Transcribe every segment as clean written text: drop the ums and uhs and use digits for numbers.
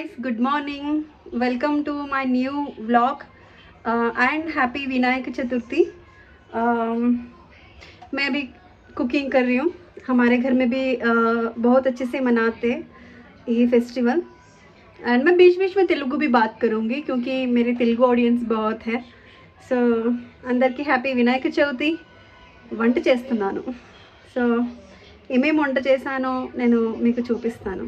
guys, good morning. Welcome to my new vlog and happy Vinayak Chaturthi. मैं अभी cooking कर रही हूँ. हमारे घर में भी बहुत अच्छे से मनाते हैं ये फेस्टिवल. एंड मैं बीच बीच में तेलुगु भी बात करूँगी क्योंकि मेरी तेलुगु ऑडियंस बहुत है. సో అందరికీ హ్యాపీ వినాయక చవితి. వంట చేస్తున్నాను. సో ఏమేమి వంట చేశానో నేను మీకు చూపిస్తాను.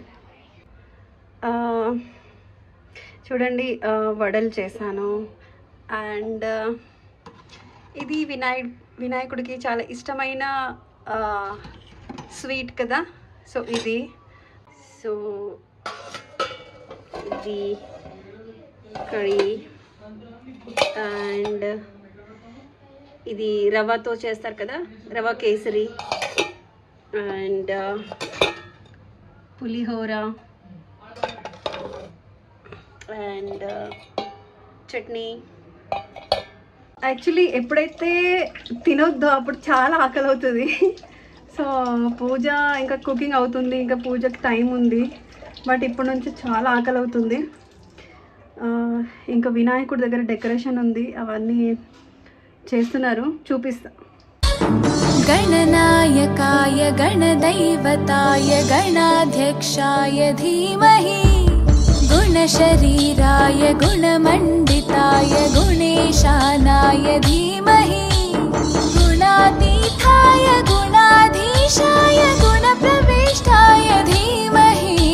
చూడండి, వడలు చేశాను. అండ్ ఇది వినాయకుడికి చాలా ఇష్టమైన స్వీట్ కదా. సో ఇది కర్రీ. అండ్ ఇది రవ్వతో చేస్తారు కదా, రవ్వ kesari. And pulihora and chutney. Actually ఎప్పుడైతే తినొద్దో అప్పుడు చాలా ఆకలి అవుతుంది. సో పూజ ఇంకా కుకింగ్ అవుతుంది, ఇంకా పూజకి టైం ఉంది. బట్ ఇప్పటి నుంచి చాలా ఆకలి అవుతుంది. ఇంకా వినాయకుడి దగ్గర డెకరేషన్ ఉంది, అవన్నీ చేస్తున్నారు, చూపిస్తా. गणनायकाय गणदैवताय गणाध्यक्षाय धीमहि गुणशरीराय गुणमण्डिताय गुणेशानाय धीमहि गुणातीताय गुणाधीशाय गुणप्रविष्टाय धीमहि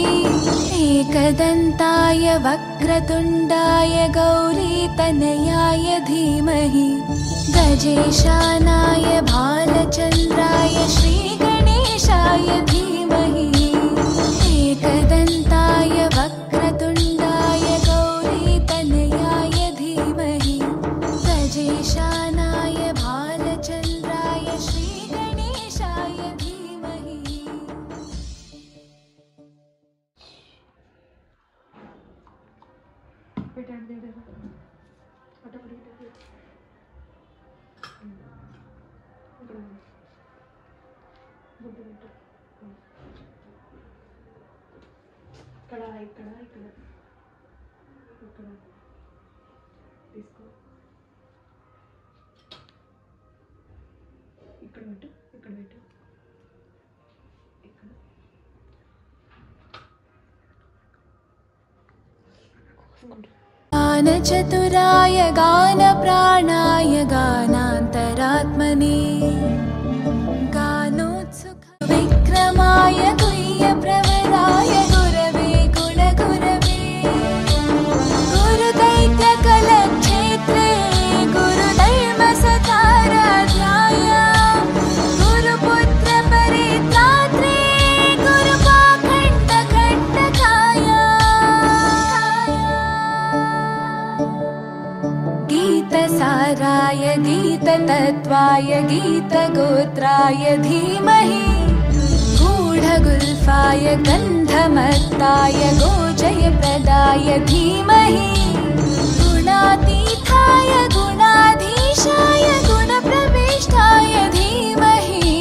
एकदन्ताय वक्रतुण्डाय गौरीतनयाय धीमहि गजेशानाय भालचन्द्राय श्रीगणेशाय धीमहि एकदन्ताय वक्रतुण्डाय गौरीतनयाय धीमहि गजेशानाय भालचन्द्राय श्रीगणेशाय धीमहि. ఇక్కడ ఇక్కడ ఇక్కడ ఇక్కడ తీసుకో. ఇక్కడ పెట్టు, ఇక్కడ పెట్టు, ఇక్కడ. गानचतुराय गानप्राणाय गानान्तरात्मने गानोत्सुक विक्रमाय गुह्यप्रवराय गुरवे गुणगुरवे गुरुदैत्यकलक्षेत्रे गुरुधर्मसताराध्याय गुरुपुत्रपरित्रात्रे गुरुपाखण्डखण्डकाय गीतसाराय गीततत्त्वाय गीतगोत्राय धीमहि गूढगुल्फाय गन्धमत्ताय गोजयप्रदाय धीमहि गुणातीताय गुणाधीशाय गुणप्रविष्टाय धीमहि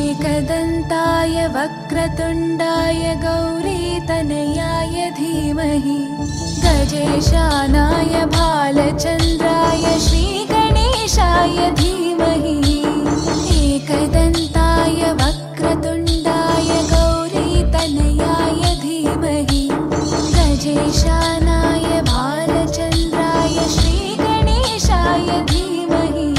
एकदन्ताय वक्रतुण्डाय गौरीतनयाय धीमहि गजेशानाय भालचन्द्राय श्रीगणेशाय धीमहि एकदन्ताय वक्रतुण्डाय गौरीतनयाय धीमहि गजेशानाय भालचन्द्राय श्रीगणेशाय धीमहि.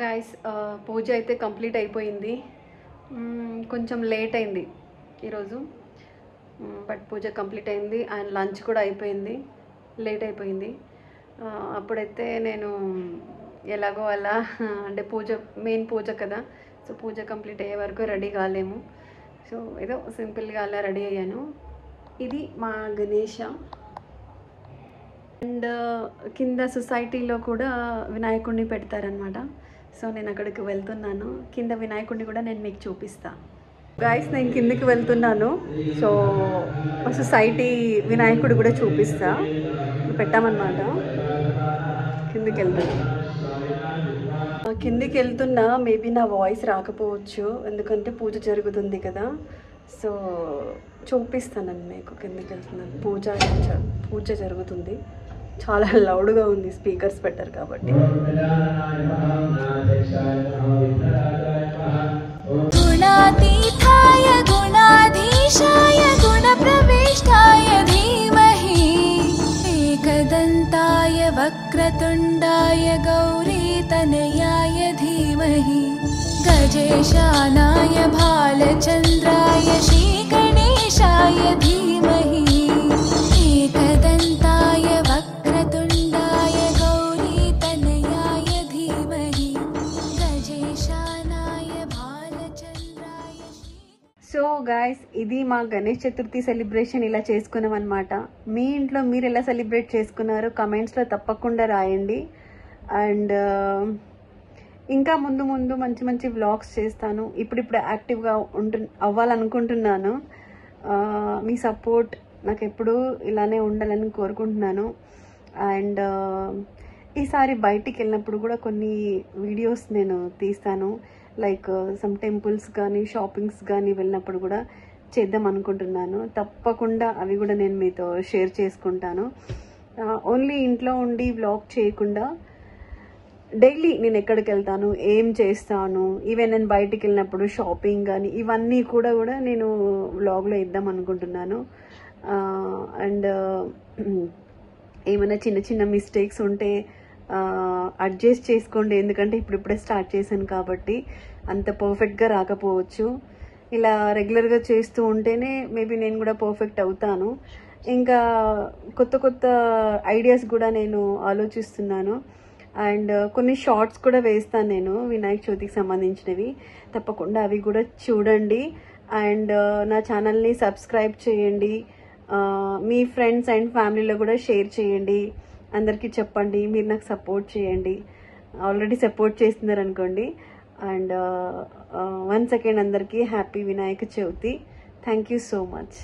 గైస్ పూజ అయితే కంప్లీట్ అయిపోయింది. కొంచెం లేట్ అయింది ఈరోజు, బట్ పూజ కంప్లీట్ అయింది అండ్ లంచ్ కూడా అయిపోయింది. లేట్ అయిపోయింది. అప్పుడైతే నేను ఎలాగో అలా అంటే మెయిన్ పూజ కదా, సో పూజ కంప్లీట్ అయ్యే వరకు రెడీ కాలేము. సో ఏదో సింపుల్గా అలా రెడీ అయ్యాను. ఇది మా గణేష. అండ్ కింద సొసైటీలో కూడా వినాయకుడిని పెడతారనమాట. సో నేను అక్కడికి వెళ్తున్నాను. కింద వినాయకుడిని కూడా నేను మీకు చూపిస్తాను. గైస్ నేను కిందకి వెళ్తున్నాను. సో సొసైటీ వినాయకుడు కూడా చూపిస్తా. పెట్టామన్నమాట. కిందకి వెళ్తున్నా మేబీ నా వాయిస్ రాకపోవచ్చు, ఎందుకంటే పూజ జరుగుతుంది కదా. సో చూపిస్తాను మీకు. కిందకి వెళ్తున్నాను. పూజ జరుగుతుంది. చాలా లౌడ్గా ఉంది, స్పీకర్స్ పెట్టారు కాబట్టి. गुणातीताय गुणाधीशाय गुणप्रविष्टाय धीमहि एकदन्ताय वक्रतुण्डाय गौरीतनयाय धीमहि गजेशानाय भालचन्द्राय श्रीगणेशाय धीमहि एकदन्ताय वक्रतुण्डाय गौरीतनयाय धीमहि गजेशानाय भालचन्द्राय సో గైస్ ఇది మా గణేష్ చతుర్థి సెలబ్రేషన్ ఇలా చేసుకున్నాం అనమాట. మీ ఇంట్లో మీరు ఎలా సెలబ్రేట్ చేసుకున్నారో కమెంట్స్లో తప్పకుండా రాయండి. అండ్ ఇంకా ముందు మంచి మంచి వ్లాగ్స్ చేస్తాను. ఇప్పుడు యాక్టివ్గా అవ్వాలనుకుంటున్నాను. మీ సపోర్ట్ నాకు ఎప్పుడూ ఇలానే ఉండాలని కోరుకుంటున్నాను. అండ్ ఈసారి బయటికి వెళ్ళినప్పుడు కూడా కొన్ని వీడియోస్ నేను తీస్తాను. లైక్ సమ్ టెంపుల్స్ కానీ షాపింగ్స్ కానీ వెళ్ళినప్పుడు కూడా చేద్దాం అనుకుంటున్నాను. తప్పకుండా అవి కూడా నేను మీతో షేర్ చేసుకుంటాను. ఓన్లీ ఇంట్లో ఉండి వ్లాగ్ చేయకుండా డైలీ నేను ఎక్కడికి వెళ్తాను, ఏం చేస్తాను, ఈవెన్ నేను బయటికి వెళ్ళినప్పుడు షాపింగ్ కానీ ఇవన్నీ కూడా నేను వ్లాగ్లో ఇద్దాం అనుకుంటున్నాను. అండ్ ఏమైనా చిన్న మిస్టేక్స్ ఉంటే అడ్జస్ట్ చేసుకోండి, ఎందుకంటే ఇప్పుడిప్పుడే స్టార్ట్ చేశాను కాబట్టి అంత పర్ఫెక్ట్గా రాకపోవచ్చు. ఇలా రెగ్యులర్గా చేస్తూ ఉంటేనే మేబీ నేను కూడా పర్ఫెక్ట్ అవుతాను. ఇంకా కొత్త ఐడియాస్ కూడా నేను ఆలోచిస్తున్నాను. అండ్ కొన్ని షార్ట్స్ కూడా వేస్తాను నేను వినాయక చవితికి సంబంధించినవి. తప్పకుండా అవి కూడా చూడండి. అండ్ నా ఛానల్ని సబ్స్క్రైబ్ చేయండి. మీ ఫ్రెండ్స్ అండ్ ఫ్యామిలీలో కూడా షేర్ చేయండి. అందరికీ చెప్పండి. మీరు నాకు సపోర్ట్ చేయండి. ఆల్రెడీ సపోర్ట్ చేస్తున్నారు అనుకోండి. అండ్ వన్స్ అగైన్ అందరికీ happy Vinayaka Chavithi. Thank you so much.